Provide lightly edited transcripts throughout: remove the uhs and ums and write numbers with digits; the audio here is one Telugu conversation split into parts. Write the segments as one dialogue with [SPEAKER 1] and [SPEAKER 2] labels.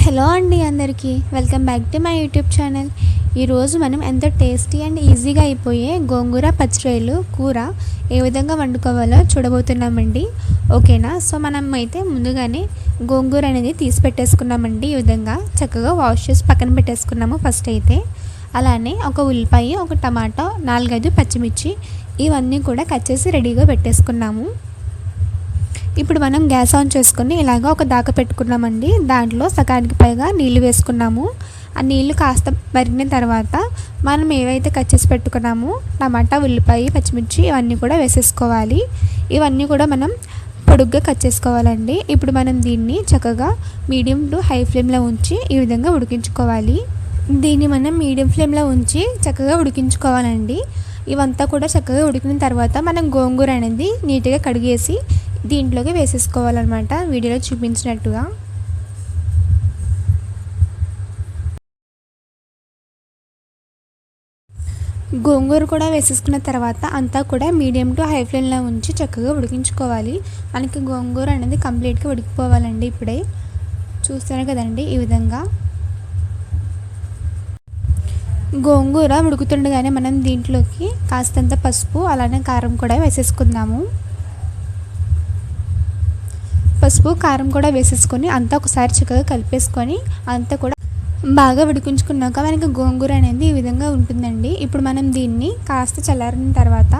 [SPEAKER 1] హలో అండి అందరికీ welcome back to my YouTube channel. ఈరోజు మనం ఎంతో టేస్టీ అండ్ ఈజీగా అయిపోయే గోంగూర పచ్చిరొయ్యలు కూర ఏ విధంగా వండుకోవాలో చూడబోతున్నామండి. ఓకేనా? సో మనం అయితే ముందుగానే గోంగూర అనేది తీసి పెట్టేసుకున్నామండి. ఈ విధంగా చక్కగా వాష్ చేసి పక్కన పెట్టేసుకున్నాము ఫస్ట్ అయితే. అలానే ఒక ఉల్లిపాయ, ఒక టమాటా, 4-5 పచ్చిమిర్చి ఇవన్నీ కూడా కట్ చేసి రెడీగా పెట్టేసుకున్నాము. ఇప్పుడు మనం గ్యాస్ ఆన్ చేసుకుని ఇలాగ ఒక దాకా పెట్టుకున్నామండి. దాంట్లో సగానికి పైగా నీళ్ళు వేసుకున్నాము. ఆ నీళ్ళు కాస్త మరిగిన తర్వాత మనం ఏవైతే కట్ చేసి పెట్టుకున్నామో టమాటా, ఉల్లిపాయ, పచ్చిమిర్చి ఇవన్నీ కూడా వేసేసుకోవాలి. ఇవన్నీ కూడా మనం పొడుగ్గా కట్ చేసుకోవాలండి. ఇప్పుడు మనం దీన్ని చక్కగా మీడియం టు హై ఫ్లేమ్లో ఉంచి ఈ విధంగా ఉడికించుకోవాలి. దీన్ని మనం మీడియం ఫ్లేమ్లో ఉంచి చక్కగా ఉడికించుకోవాలండి. ఇవంతా కూడా చక్కగా ఉడికిన తర్వాత మనం గోంగూర అనేది నీట్గా కడిగేసి దీంట్లోకి వేసేసుకోవాలన్నమాట, వీడియోలో చూపించినట్టుగా. గోంగూర కూడా వేసేసుకున్న తర్వాత అంతా కూడా మీడియం టు హై ఫ్లేమ్లో ఉంచి చక్కగా ఉడికించుకోవాలి. మనకి గోంగూర అనేది కంప్లీట్గా ఉడికిపోవాలండి. ఇప్పుడే చూస్తారు కదండి, ఈ విధంగా గోంగూర ఉడుకుతుండగానే మనం దీంట్లోకి కాస్తంత పసుపు అలానే కారం కూడా వేసేసుకుందాము. పసుపు కారం కూడా వేసేసుకొని అంతా ఒకసారి చక్కగా కలిపేసుకొని అంతా కూడా బాగా ఉడికించుకున్నాక మనకి గోంగూర అనేది ఈ విధంగా ఉంటుందండి. ఇప్పుడు మనం దీన్ని కాస్త చల్లారిన తర్వాత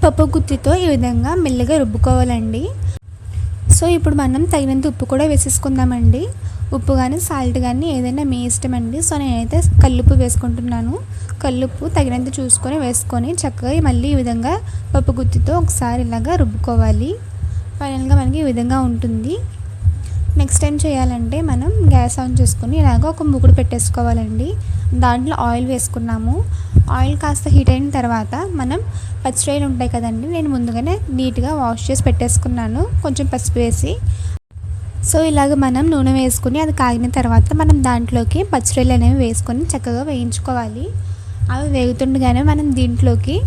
[SPEAKER 1] పప్పు గుత్తితో ఈ విధంగా మెల్లగా రుబ్బుకోవాలండి. సో ఇప్పుడు మనం తగినంత ఉప్పు కూడా వేసేసుకుందామండి. ఉప్పు కానీ సాల్ట్ కానీ ఏదైనా మీ ఇష్టం అండి. సో నేనైతే కల్లుప్పు వేసుకుంటున్నాను. కల్లుప్పు తగినంత చూసుకొని వేసుకొని చక్కగా మళ్ళీ ఈ విధంగా పప్పు గుత్తితో ఒకసారి ఇలాగా రుబ్బుకోవాలి. ఫైనల్గా మనకి ఈ విధంగా ఉంటుంది. నెక్స్ట్ టైం చేయాలంటే మనం గ్యాస్ ఆన్ చేసుకొని ఇలాగ ఒక మూకుడు పెట్టేసుకోవాలండి. దాంట్లో ఆయిల్ వేసుకున్నాము. ఆయిల్ కాస్త హీట్ అయిన తర్వాత మనం పచ్చిరొయ్యలు ఉంటాయి కదండి, నేను ముందుగానే నీట్గా వాష్ చేసి పెట్టేసుకున్నాను కొంచెం పసుపు వేసి. సో ఇలాగ మనం నూనె వేసుకుని అది కాగిన తర్వాత మనం దాంట్లోకి పచ్చిరొయ్యలు అనేవి వేసుకొని చక్కగా వేయించుకోవాలి. అవి వేగుతుండగానే మనం దీంట్లోకి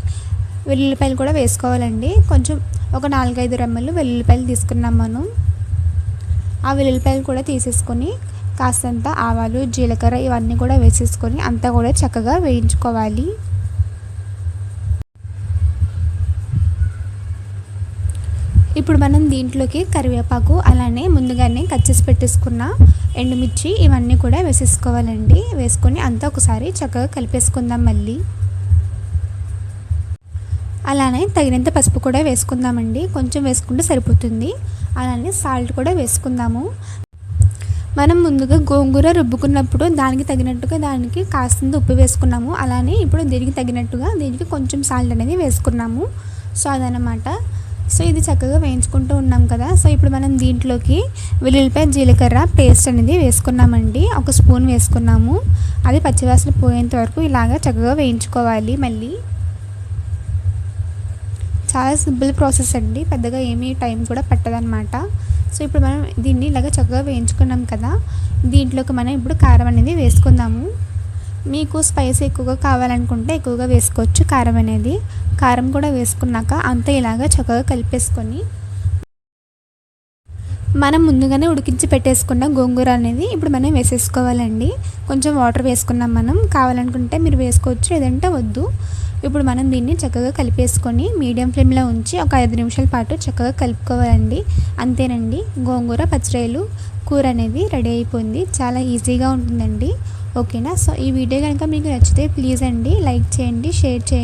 [SPEAKER 1] వెల్లుల్లిపాయలు కూడా వేసుకోవాలండి. కొంచెం ఒక 4-5 రెమ్మలు వెల్లుల్లిపాయలు తీసుకున్నాం మనం. ఆ వెల్లుల్లిపాయలు కూడా తీసేసుకొని కాస్తంత ఆవాలు, జీలకర్ర ఇవన్నీ కూడా వేసేసుకొని అంతా కూడా చక్కగా వేయించుకోవాలి. ఇప్పుడు మనం దీంట్లోకి కరివేపాకు అలానే ముందుగానే కట్ చేసి పెట్టేసుకున్న ఎండుమిర్చి ఇవన్నీ కూడా వేసేసుకోవాలండి. వేసుకొని అంతా ఒకసారి చక్కగా కలిపేసుకుందాం. మళ్ళీ అలానే తగినంత పసుపు కూడా వేసుకుందామండి. కొంచెం వేసుకుంటే సరిపోతుంది. అలానే సాల్ట్ కూడా వేసుకుందాము. మనం ముందుగా గోంగూర రుబ్బుకున్నప్పుడు దానికి తగినట్టుగా దానికి కాస్తంత ఉప్పు వేసుకున్నాము. అలానే ఇప్పుడు దీనికి తగినట్టుగా దీనికి కొంచెం సాల్ట్ అనేది వేసుకున్నాము. సో అదనమాట. సో ఇది చక్కగా వేయించుకుంటూ ఉన్నాం కదా. సో ఇప్పుడు మనం దీంట్లోకి వెల్లుల్లిపాయ, జీలకర్ర పేస్ట్ అనేది వేసుకున్నామండి. 1 స్పూన్ వేసుకున్నాము. అది పచ్చివాసన పోయేంత వరకు ఇలాగా చక్కగా వేయించుకోవాలి. మళ్ళీ చాలా సింపుల్ ప్రాసెస్ అండి, పెద్దగా ఏమీ టైం కూడా పట్టదనమాట. సో ఇప్పుడు మనం దీన్ని ఇలాగ చక్కగా వేయించుకున్నాం కదా. దీంట్లోకి మనం ఇప్పుడు కారం అనేది వేసుకుందాము. మీకు స్పైసీ ఎక్కువగా కావాలనుకుంటే ఎక్కువగా వేసుకోవచ్చు కారం అనేది. కారం కూడా వేసుకున్నాక అంతా ఇలాగ చక్కగా కలిపేసుకొని మనం ముందుగానే ఉడికించి పెట్టేసుకున్న గోంగూర అనేది ఇప్పుడు మనం వేసేసుకోవాలండి. కొంచెం వాటర్ వేసుకున్నాం మనం. కావాలనుకుంటే మీరు వేసుకోవచ్చు, లేదంటే వద్దు. ఇప్పుడు మనం దీన్ని చక్కగా కలిపేసుకొని మీడియం ఫ్లేమ్లో ఉంచి ఒక 5 నిమిషాల పాటు చక్కగా కలుపుకోవాలండి. అంతేనండి, గోంగూర పచ్చిరొయ్యలు కూర అనేది రెడీ అయిపోయింది. చాలా ఈజీగా ఉంటుందండి. ఓకేనా? సో ఈ వీడియో కనుక మీకు నచ్చితే ప్లీజ్ అండి లైక్ చేయండి, షేర్ చేయండి.